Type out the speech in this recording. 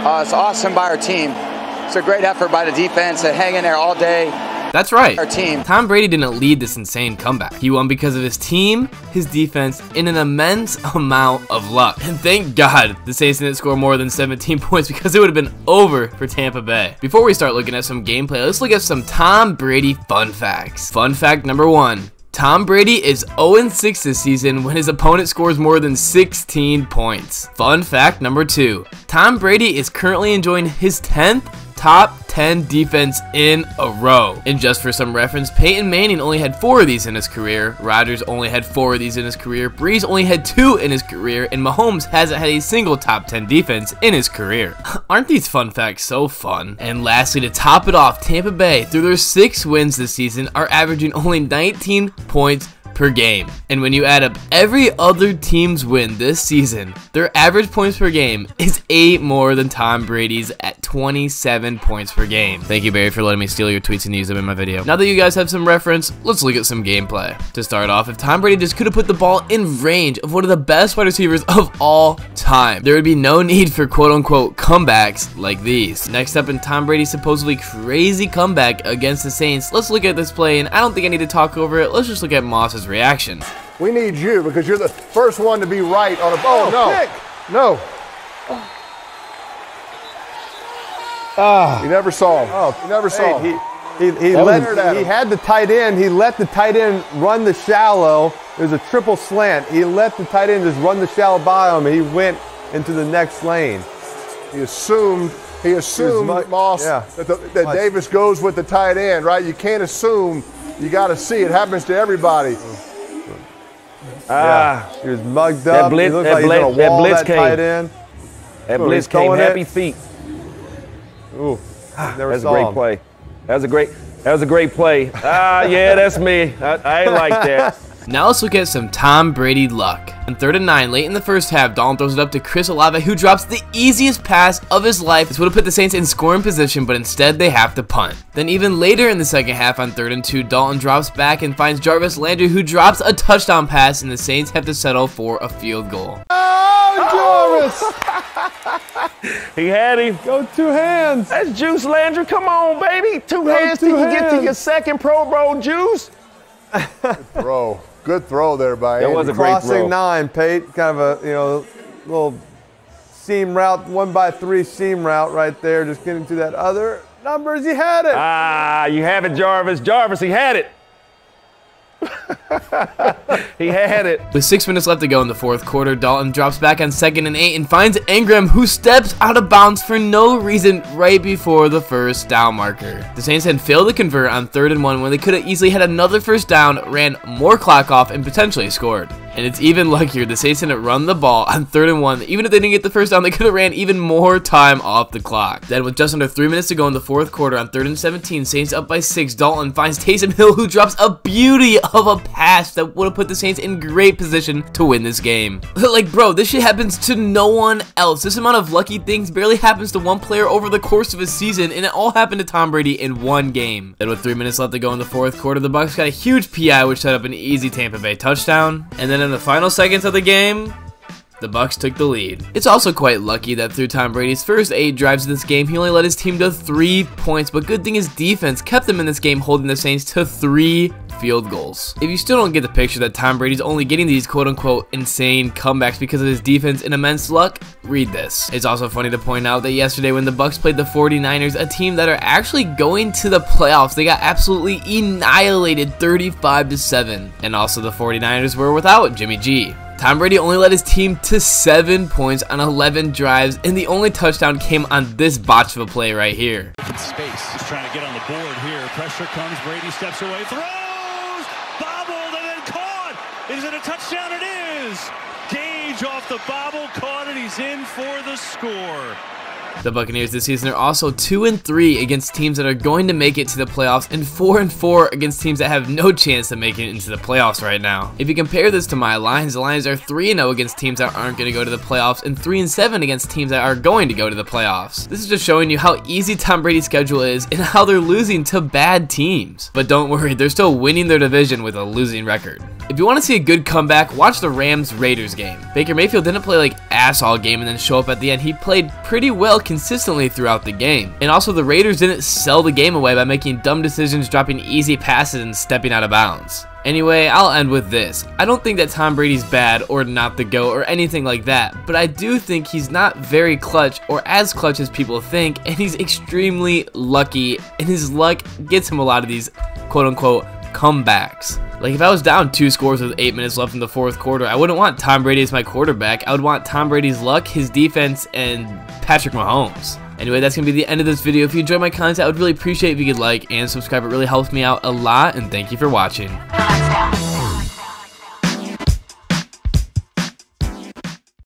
It's awesome by our team. It's a great effort by the defense to hang in there all day. That's right. Our team. Tom Brady didn't lead this insane comeback. He won because of his team, his defense, and an immense amount of luck. And thank God the Saints didn't score more than 17 points because it would have been over for Tampa Bay. Before we start looking at some gameplay, let's look at some Tom Brady fun facts. Fun fact number 1. Tom Brady is 0-6 this season when his opponent scores more than 16 points. Fun fact number 2. Tom Brady is currently enjoying his 10th top 10 defense in a row. And just for some reference, Peyton Manning only had 4 of these in his career, Rodgers only had 4 of these in his career, Breeze only had 2 in his career, and Mahomes hasn't had a single top 10 defense in his career. Aren't these fun facts so fun? And lastly, to top it off, Tampa Bay, through their 6 wins this season, are averaging only 19 points per game. And when you add up every other team's win this season, their average points per game is 8 more than Tom Brady's at 27 points per game. Thank you, Barry, for letting me steal your tweets and use them in my video. Now that you guys have some reference, let's look at some gameplay. To start off, if Tom Brady just could have put the ball in range of one of the best wide receivers of all time, there would be no need for quote-unquote comebacks like these. Next up in Tom Brady's supposedly crazy comeback against the Saints, let's look at this play, and I don't think I need to talk over it. Let's just look at Moss's reaction. We need you because you're the first one to be right on a ball. No. He never saw him. He never saw him. He had the tight end. He let the tight end run the shallow. There's a triple slant. He let the tight end just run the shallow by him, and he went into the next lane. He assumed Moss, that Davis goes with the tight end, right? You can't assume. You got to see. It happens to everybody. He was mugged up. He looked like he was going to wall that tight end. That blitz came happy feet. Ooh, never that's saw a great him. play. That was a great play. Yeah, that's me. I ain't like that. Now let's look at some Tom Brady luck. On 3rd and 9, late in the first half, Dalton throws it up to Chris Olave, who drops the easiest pass of his life. This would have put the Saints in scoring position, but instead they have to punt. Then even later in the second half, on 3rd and 2, Dalton drops back and finds Jarvis Landry, who drops a touchdown pass, and the Saints have to settle for a field goal. Oh, Jarvis! He had him. Go 2 hands. That's Juice Landry. Come on, baby. 2 hands till you get to your second Pro Bowl, Juice. Good throw there by That was a great throw. Crossing 9, Pate. Kind of a little seam route, 1x3 seam route right there. Just getting to that other numbers. He had it. You have it, Jarvis. Jarvis, he had it. He had it. With 6 minutes left to go in the 4th quarter, Dalton drops back on 2nd and 8 and finds Ingram, who steps out of bounds for no reason right before the first down marker. The Saints had failed to convert on 3rd and 1 when they could have easily had another first down, ran more clock off, and potentially scored. And it's even luckier the Saints didn't run the ball on 3rd and 1. Even if they didn't get the first down, they could have ran even more time off the clock. Then with just under 3 minutes to go in the 4th quarter, on 3rd and 17, Saints up by 6, Dalton finds Taysom Hill, who drops a beauty of a pass that would have put the Saints in great position to win this game. Like, bro, this shit happens to no one else. This amount of lucky things barely happens to one player over the course of a season, and it all happened to Tom Brady in one game. Then with 3 minutes left to go in the 4th quarter, the Bucs got a huge PI, which set up an easy Tampa Bay touchdown. And then in the final seconds of the game, the Bucs took the lead. It's also quite lucky that through Tom Brady's first 8 drives of this game, he only led his team to 3 points, but good thing his defense kept them in this game, holding the Saints to 3 field goals. If you still don't get the picture that Tom Brady's only getting these quote-unquote insane comebacks because of his defense and immense luck, read this. It's also funny to point out that yesterday when the Bucs played the 49ers, a team that are actually going to the playoffs, they got absolutely annihilated 35-7. And also the 49ers were without Jimmy G. Tom Brady only led his team to 7 points on 11 drives, and the only touchdown came on this botch of a play right here. Space. He's trying to get on the board here. Pressure comes. Brady steps away. Throws! Bobbled and then caught! Is it a touchdown? It is! Gage off the bobble, caught it. He's in for the score. The Buccaneers this season are also 2-3 against teams that are going to make it to the playoffs and 4-4 against teams that have no chance of making it into the playoffs right now. If you compare this to my Lions, the Lions are 3-0 against teams that aren't going to go to the playoffs and 3-7 against teams that are going to go to the playoffs. This is just showing you how easy Tom Brady's schedule is and how they're losing to bad teams. But don't worry, they're still winning their division with a losing record. If you want to see a good comeback, watch the Rams-Raiders game. Baker Mayfield didn't play like ass all game and then show up at the end. He played pretty well consistently throughout the game. And also the Raiders didn't sell the game away by making dumb decisions, dropping easy passes, and stepping out of bounds. Anyway, I'll end with this. I don't think that Tom Brady's bad or not the GOAT or anything like that, but I do think he's not very clutch or as clutch as people think, and he's extremely lucky, and his luck gets him a lot of these quote-unquote comebacks. Like if I was down 2 scores with 8 minutes left in the 4th quarter, I wouldn't want Tom Brady as my quarterback. I would want Tom Brady's luck, his defense, and Patrick Mahomes. Anyway, that's going to be the end of this video. If you enjoyed my content, I would really appreciate if you could like and subscribe. It really helps me out a lot, and thank you for watching.